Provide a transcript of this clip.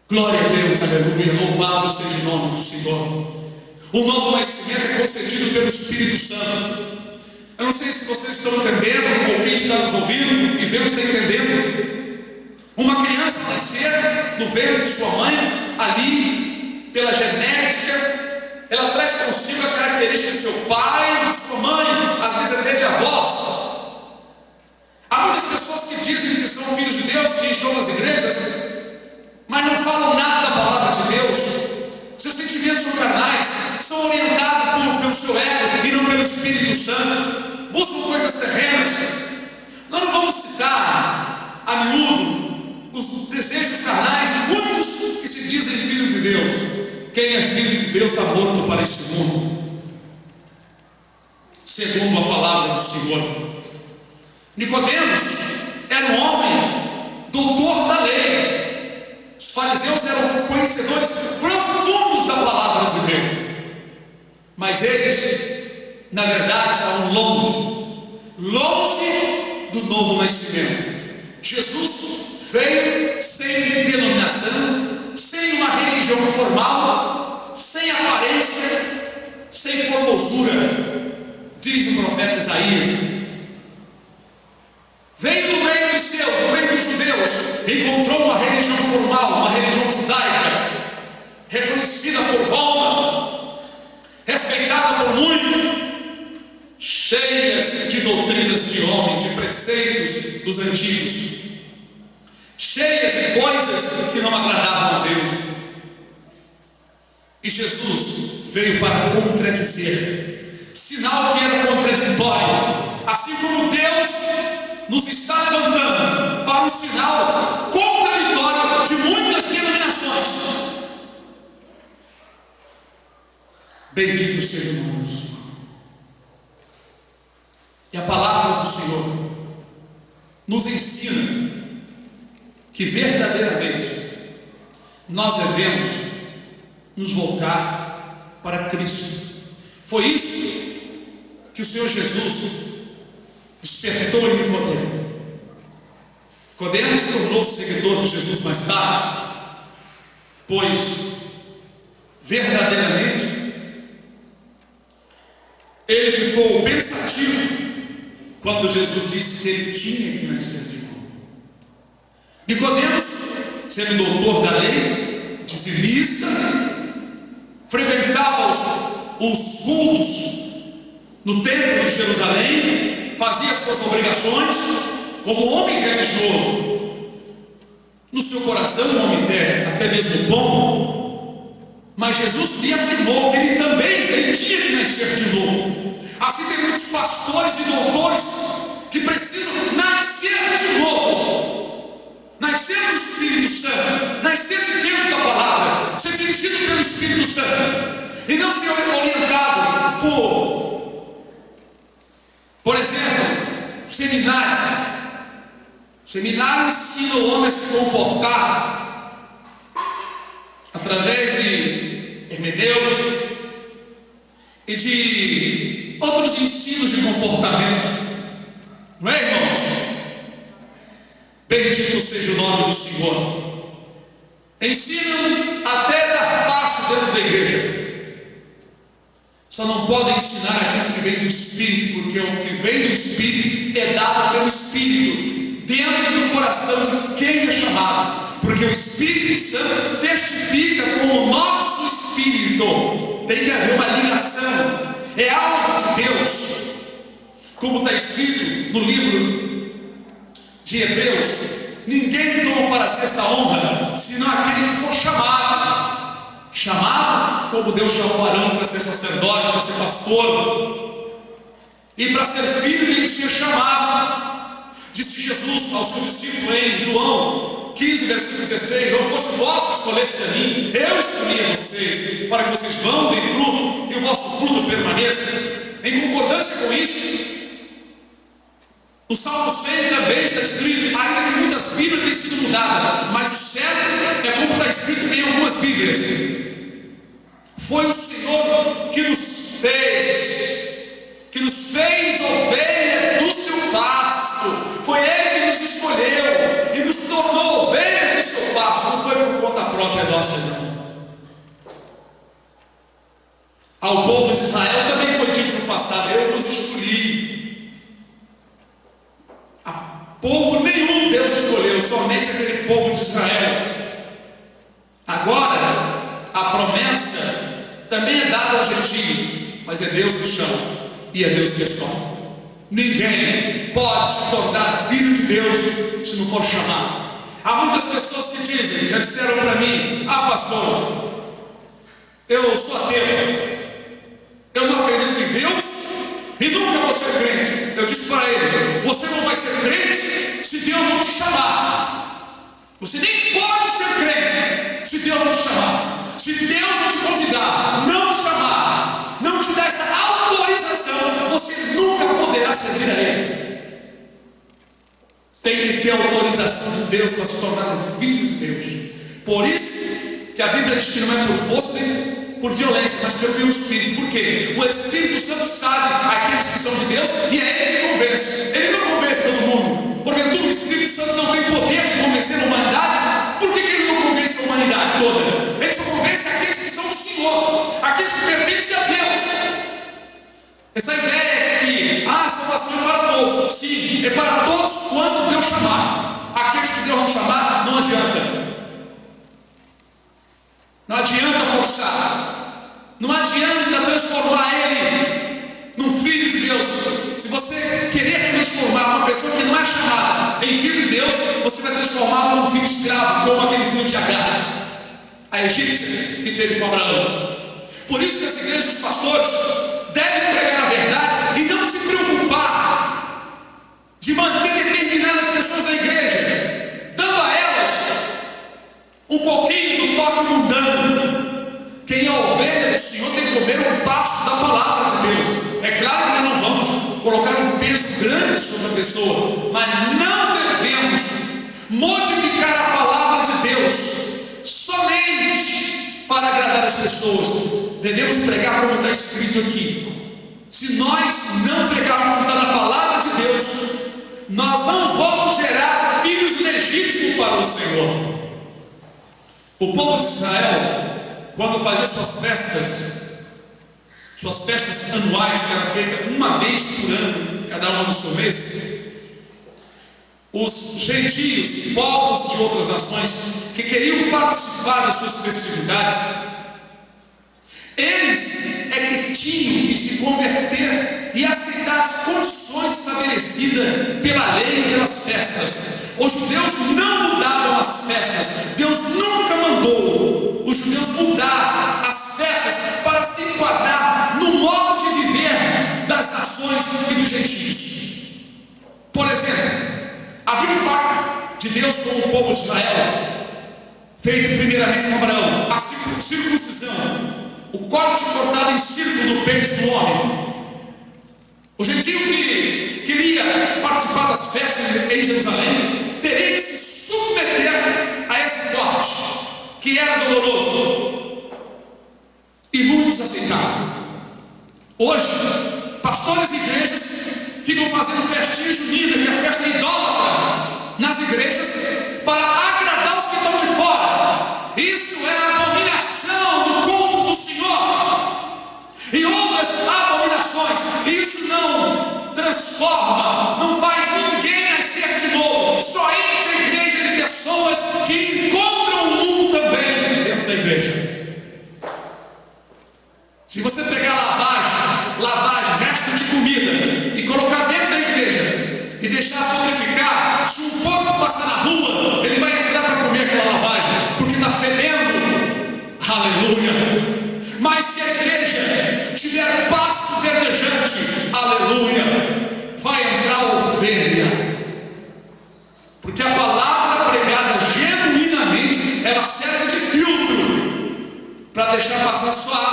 Glória a Deus, aleluia, louvado seja o nome do Senhor. O novo nascimento é concedido pelo Espírito Santo. Eu não sei se vocês estão entendendo, ou quem está nos ouvindo, e Deus está entendendo. Uma criança nascer no ventre de sua mãe, ali, pela genética, ela traz consigo a característica de seu pai, de sua mãe, às vezes até de avós. Há muitas pessoas que dizem que são filhos de Deus, que estão nas igrejas, mas não falam nada da palavra de Deus. Seus sentimentos são carnais, são orientados pelo seu ego e não pelo Espírito Santo. Buscam coisas terrenas. Nós não vamos citar a miúdo os desejos carnais de muitos que se dizem filhos de Deus. Quem é filho de Deus está morto para este mundo, segundo a palavra do Senhor. Nicodemos era um homem doutor da lei. Os fariseus eram conhecedores profundos da palavra de Deus, mas eles, na verdade, estavam longe do novo nascimento. Jesus veio sem denominação, sem uma religião formal, sem aparência, sem formosura, diz o profeta Isaías. Veio do meio dos seus, do meio dos judeus, encontrou uma religião formal, uma religião judaica, reconhecida por Roma, respeitada por muitos, cheias de doutrinas de homens, de preceitos dos antigos, cheias de coisas que não agradavam a Deus. E Jesus veio para contradizer, sinal que era contraditório, assim como Deus nos está levantando para um sinal contraditório de muitas denominações. Bendito seja o nome do Senhor. E a palavra do Senhor nos ensina que verdadeiramente nós devemos nos voltar para Cristo. Foi isso que o Senhor Jesus despertou em Nicodemo. Nicodemo se tornou seguidor de Jesus mais tarde, pois verdadeiramente ele ficou pensativo quando Jesus disse que ele tinha que nascer de novo. Nicodemo, sendo doutor da lei, dizimista, frequentava os cultos no templo de Jerusalém, fazia suas obrigações como homem religioso. No seu coração, um homem até mesmo bom, mas Jesus lhe afirmou que ele também tinha que nascer de novo. Assim tem muitos pastores e doutores que precisam nascer de novo, nascer do Espírito Santo, nascer de dentro da palavra, ser dirigido pelo Espírito Santo, e não ser orientado por exemplo, seminário. Seminário ensina o homem a se comportar através de hermenêuticos e de outros ensinos de comportamento. Não é, irmãos? Bendito seja o nome do Senhor. Ensinam até dar passo dentro da igreja. Só não podem ensinar aquilo que vem do Espírito, porque o que vem do Espírito é dado pelo Espírito, dentro do coração de quem é chamado. Porque o Espírito Santo testifica com o nosso Espírito. Tem que haver uma ligação. É algo de Deus. Como está escrito no livro de Hebreus, ninguém toma para si essa honra, senão aquele que for chamado. Chamado, como Deus chamou Arão para ser sacerdote, para ser pastor, e para ser filho ele tinha chamado. Disse Jesus ao seu discípulo em João 15, versículo 16: não fosse vós que escolheste a mim, eu escolhi a vocês, para que vocês vão deem fruto, e o vosso fruto permaneça. Em concordância com isso, no Salmo 6 também está escrito, ainda que muitas Bíblias têm sido mudadas, mas o certo é como está escrito em algumas Bíblias. Foi o Senhor que nos fez ovelhas do seu pasto. Foi Ele que nos escolheu e nos tornou ovelhas do seu pasto. Não foi por conta própria, Senhor. Ao povo de Israel também foi dito no passado: eu vos escolhi. A povo nenhum Deus escolheu, somente aquele povo de Israel. Agora, a promessa também é dada aos gentios, mas é Deus que chama e é Deus que escolhe. Ninguém pode se tornar filho de Deus se não for chamado. Há muitas pessoas que dizem, já disseram para mim: pastor, eu sou ateu, eu não acredito em Deus e nunca vou ser crente. Eu disse para ele: você não vai ser crente se Deus não te chamar. Você nem pode ser crente se Deus não te chamar. Se Deus não te convidar, não te chamar, não te dar essa autorização, você nunca poderá servir a Ele. Tem que ter autorização de Deus para se tornar um filho de Deus. Por isso que a Bíblia diz que não é por força, por violência, mas pelo Espírito. Por quê? O Espírito Santo sabe aqueles que são de Deus e é Ele que convence. Ele não convence todo mundo. Porventura o Espírito Santo não tem poder de convencer a humanidade. Por que ele não convence a humanidade toda? Ele só convence aqueles que são do Senhor, aqueles que pertencem a Deus. Essa ideia é que salvação é para todos. Sim, é para todos quando Deus chamar. Aqueles que Deus não chamar, não adianta. Não adianta forçar. Não adianta transformar ele num filho de Deus. Se você querer transformar uma pessoa que não é chamada em filho de Deus, você vai transformá-la num filho escravo, como aquele filho de Agar, a egípcia que teve com Abraão. Por isso que as igrejas dos pastores devem pregar a verdade e não se preocupar de manter determinadas pessoas na igreja, dando a elas um pouquinho do toque mundano. Quem é ovelha do Senhor tem que comer um pasto da palavra de Deus. É claro que nós não vamos colocar um peso grande sobre a pessoa, mas não devemos modificar a palavra de Deus somente para agradar as pessoas. Devemos pregar como está escrito aqui. Se nós não pregarmos como está na palavra de Deus, nós não vamos gerar filhos legítimos para o Senhor. O povo de Israel, quando fazia suas festas anuais, que eram feitas uma vez por ano, cada uma no seu mês, os gentios, povos de outras nações, que queriam participar das suas festividades, eles é que tinham que se converter e aceitar as condições estabelecidas pela lei e pelas festas. Os judeus não mudavam as festas. Deus nunca mandou os judeus mudar as festas para se enquadrar no modo de viver das nações e dos gentios. Por exemplo, a Bíblia fala de Deus com o povo de Israel, feito primeiramente com Abraão, a circuncisão, o corte cortado em círculo do peito do homem. O gentio que queria participar das festas em Jerusalém teria que se submeter a esse corte, que era doloroso, e muitos aceitaram. Hoje, pastores e igrejas ficam fazendo festinha junina, que é a festa idólatra, nas igrejas, para agradar os que estão de fora. Isso é a abominação do culto do Senhor e outras abominações. Isso não transforma, não faz ninguém nascer de novo. Só enche a igreja de pessoas que encontram o mundo também dentro da igreja. Se você pegar lavagem, resto de comida e colocar dentro da igreja e deixar purificar, se um porco passar na rua, ele vai entrar para comer aquela lavagem, porque está fedendo. Aleluia! Mas se a igreja tiver pasto verdejante, aleluia, vai entrar a ovelha. Porque a palavra pregada genuinamente, ela serve de filtro para deixar passar sua